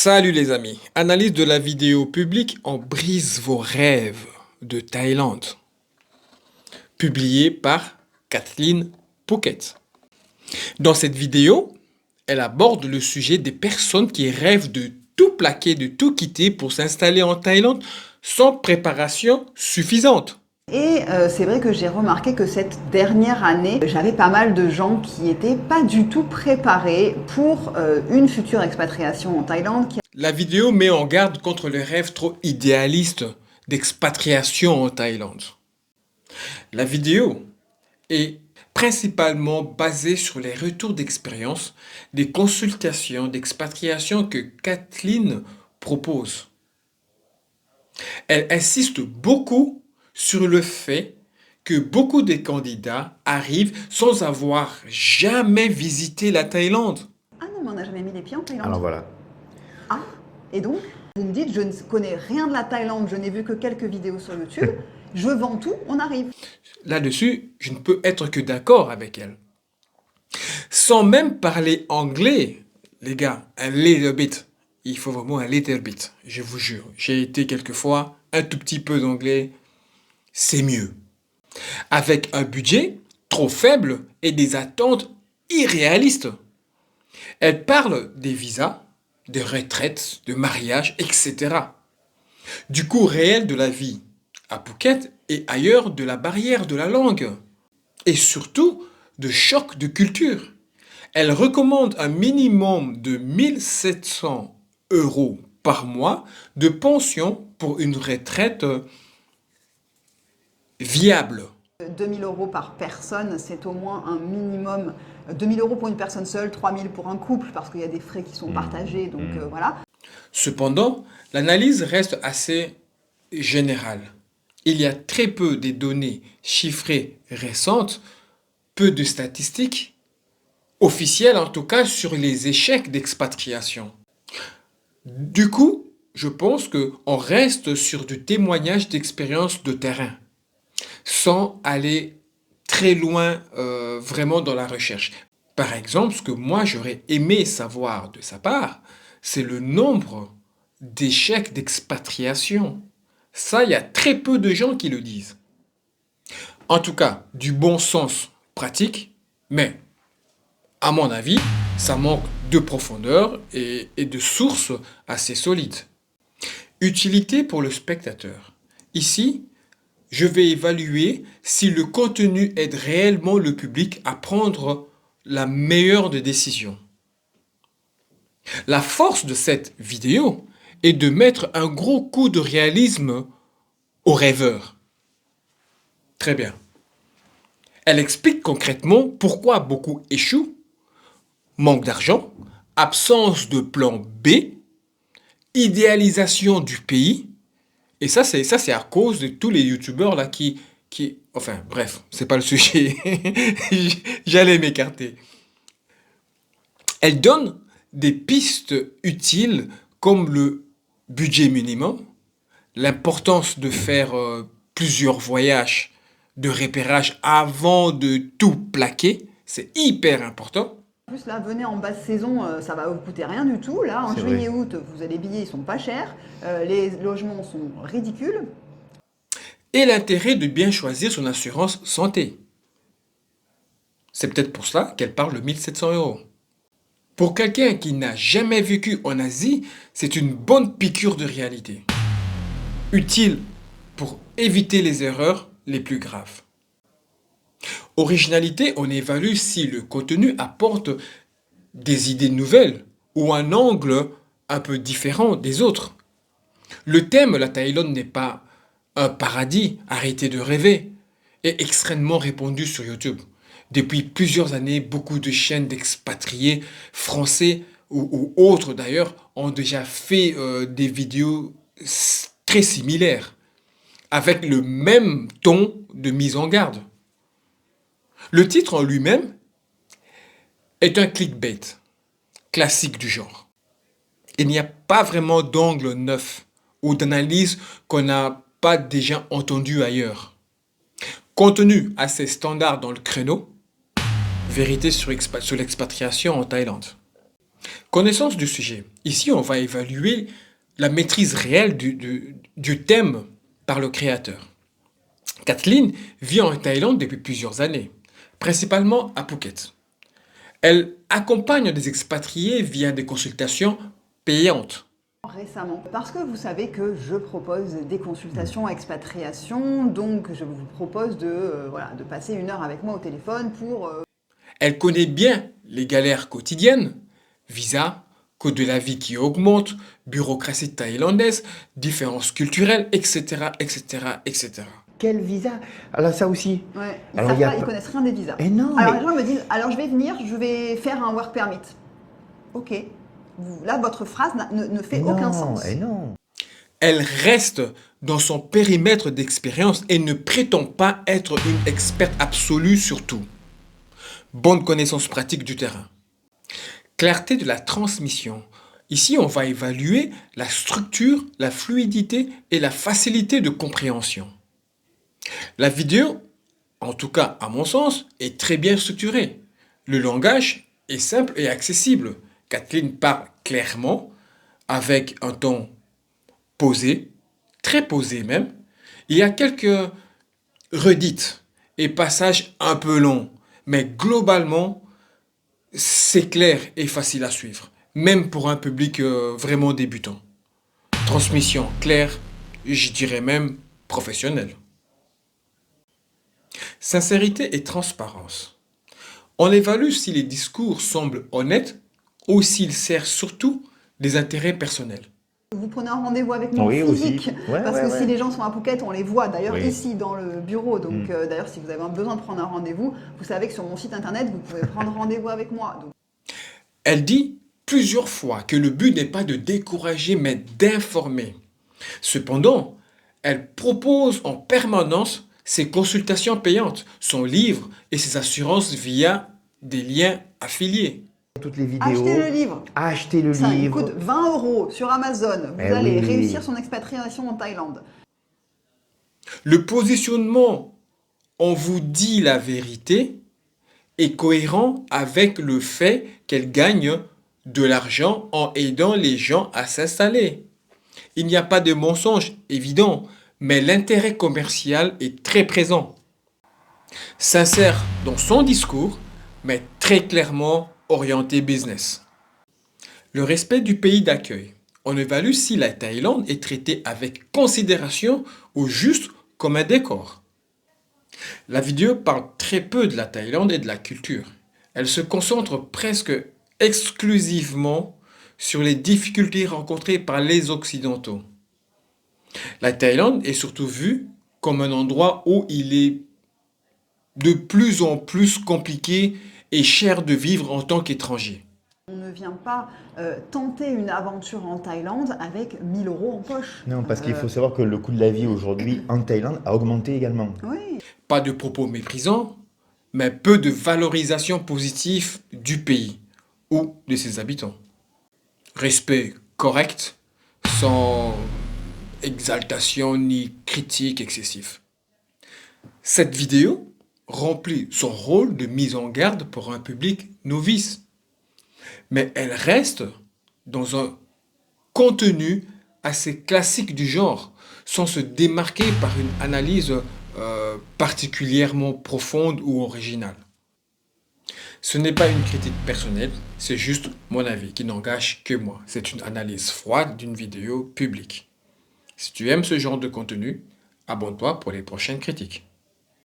Salut les amis, analyse de la vidéo publique en brise vos rêves de Thaïlande, publiée par Kathleen Phuket. Dans cette vidéo, elle aborde le sujet des personnes qui rêvent de tout plaquer, de tout quitter pour s'installer en Thaïlande sans préparation suffisante. C'est vrai que j'ai remarqué que cette dernière année, j'avais pas mal de gens qui n'étaient pas du tout préparés pour une future expatriation en Thaïlande. La vidéo met en garde contre les rêves trop idéalistes d'expatriation en Thaïlande. La vidéo est principalement basée sur les retours d'expérience des consultations d'expatriation que Kathleen propose. Elle insiste beaucoup sur le fait que beaucoup de candidats arrivent sans avoir jamais visité la Thaïlande. Ah non, mais on n'a jamais mis les pieds en Thaïlande. Alors voilà. Ah, et donc, vous me dites, je ne connais rien de la Thaïlande, je n'ai vu que quelques vidéos sur YouTube, je vends tout, on arrive. Là-dessus, je ne peux être que d'accord avec elle. Sans même parler anglais, les gars, un little bit. Il faut vraiment un little bit, je vous jure. J'ai été quelquefois un tout petit peu d'anglais, c'est mieux. Avec un budget trop faible et des attentes irréalistes. Elle parle des visas, de retraites, de mariage, etc. Du coût réel de la vie à Phuket et ailleurs, de la barrière de la langue. Et surtout, de choc de culture. Elle recommande un minimum de 1700 € par mois de pension pour une retraite viable. 2000 € par personne, c'est au moins un minimum. 2000 € pour une personne seule, 3000 pour un couple, parce qu'il y a des frais qui sont partagés, donc voilà. Cependant, l'analyse reste assez générale. Il y a très peu de données chiffrées récentes, peu de statistiques officielles en tout cas sur les échecs d'expatriation. Du coup, je pense qu'on reste sur du témoignage d'expérience de terrain, sans aller très loin vraiment dans la recherche. Par exemple, ce que moi j'aurais aimé savoir de sa part, c'est le nombre d'échecs d'expatriation. Ça, il y a très peu de gens qui le disent. En tout cas, du bon sens pratique, mais à mon avis, ça manque de profondeur et de sources assez solides. Utilité pour le spectateur. Ici, je vais évaluer si le contenu aide réellement le public à prendre la meilleure des décisions. La force de cette vidéo est de mettre un gros coup de réalisme aux rêveurs. Très bien. Elle explique concrètement pourquoi beaucoup échouent, manque d'argent, absence de plan B, idéalisation du pays. Et ça, c'est à cause de tous les youtubeurs là enfin, bref, c'est pas le sujet. J'allais m'écarter. Elle donne des pistes utiles comme le budget minimum, l'importance de faire plusieurs voyages de repérage avant de tout plaquer, c'est hyper important. En plus, là, venez en basse saison, ça va vous coûter rien du tout. Là, en C'est juillet, vrai. août, les billets ils sont pas chers, les logements sont ridicules. Et l'intérêt de bien choisir son assurance santé. C'est peut-être pour cela qu'elle parle de 1700 €. Pour quelqu'un qui n'a jamais vécu en Asie, c'est une bonne piqûre de réalité. Utile pour éviter les erreurs les plus graves. Originalité, on évalue si le contenu apporte des idées nouvelles ou un angle un peu différent des autres. Le thème, la Thaïlande n'est pas un paradis, arrêtez de rêver, est extrêmement répandu sur YouTube. Depuis plusieurs années, beaucoup de chaînes d'expatriés français ou autres d'ailleurs ont déjà fait des vidéos très similaires, avec le même ton de mise en garde. Le titre en lui-même est un clickbait classique du genre. Il n'y a pas vraiment d'angle neuf ou d'analyse qu'on n'a pas déjà entendu ailleurs. Contenu assez standard dans le créneau, vérité sur l'expatriation en Thaïlande. Connaissance du sujet. Ici, on va évaluer la maîtrise réelle du thème par le créateur. Kathleen vit en Thaïlande depuis plusieurs années, principalement à Phuket. Elle accompagne des expatriés via des consultations payantes. Récemment, parce que vous savez que je propose des consultations expatriation, donc je vous propose de passer 1 heure avec moi au téléphone pour... Elle connaît bien les galères quotidiennes, visa, coût de la vie qui augmente, bureaucratie thaïlandaise, différences culturelles, etc., etc., etc. Quel visa? Alors ça aussi. Ouais, ils Alors, savent il y a pas, ils pas- connaissent rien des visas. Eh non, Alors mais- les gens me disent, alors je vais venir, je vais faire un work permit. Ok. Là, votre phrase ne fait aucun Non, sens. eh non. Elle reste dans son périmètre d'expérience et ne prétend pas être une experte absolue sur tout. Bonne connaissance pratique du terrain. Clarté de la transmission. Ici, on va évaluer la structure, la fluidité et la facilité de compréhension. La vidéo, en tout cas à mon sens, est très bien structurée. Le langage est simple et accessible. Kathleen parle clairement, avec un ton posé, très posé même. Il y a quelques redites et passages un peu longs, mais globalement, c'est clair et facile à suivre, même pour un public vraiment débutant. Transmission claire, je dirais même professionnelle. Sincérité et transparence. On évalue si les discours semblent honnêtes ou s'ils servent surtout des intérêts personnels. Vous prenez un rendez-vous avec moi Oui, en aussi. physique, Ouais, parce ouais, que si ouais. les gens sont à Phuket, on les voit d'ailleurs Oui. ici dans le bureau. Donc d'ailleurs, si vous avez besoin de prendre un rendez-vous, vous savez que sur mon site internet, vous pouvez prendre rendez-vous avec moi. Donc, Elle dit plusieurs fois que le but n'est pas de décourager mais d'informer. Cependant, elle propose en permanence ses consultations payantes, son livre et ses assurances via des liens affiliés. Toutes les vidéos. achetez le livre. Achetez le Ça, il livre. coûte 20 € sur Amazon. Vous Eh allez oui. réussir son expatriation en Thaïlande. Le positionnement "on vous dit la vérité" est cohérent avec le fait qu'elle gagne de l'argent en aidant les gens à s'installer. Il n'y a pas de mensonge évident, mais l'intérêt commercial est très présent. Sincère dans son discours, mais très clairement orienté business. Le respect du pays d'accueil. On évalue si la Thaïlande est traitée avec considération ou juste comme un décor. La vidéo parle très peu de la Thaïlande et de la culture. Elle se concentre presque exclusivement sur les difficultés rencontrées par les Occidentaux. La Thaïlande est surtout vue comme un endroit où il est de plus en plus compliqué et cher de vivre en tant qu'étranger. On ne vient pas tenter une aventure en Thaïlande avec 1 000 € en poche. Non, parce qu'il faut savoir que le coût de la vie aujourd'hui en Thaïlande a augmenté également. Oui. Pas de propos méprisants, mais peu de valorisation positive du pays ou de ses habitants. Respect correct, sans exaltation ni critique excessive. Cette vidéo remplit son rôle de mise en garde pour un public novice, mais elle reste dans un contenu assez classique du genre, sans se démarquer par une analyse particulièrement profonde ou originale. Ce n'est pas une critique personnelle, c'est juste mon avis qui n'engage que moi. C'est une analyse froide d'une vidéo publique. Si tu aimes ce genre de contenu, abonne-toi pour les prochaines critiques.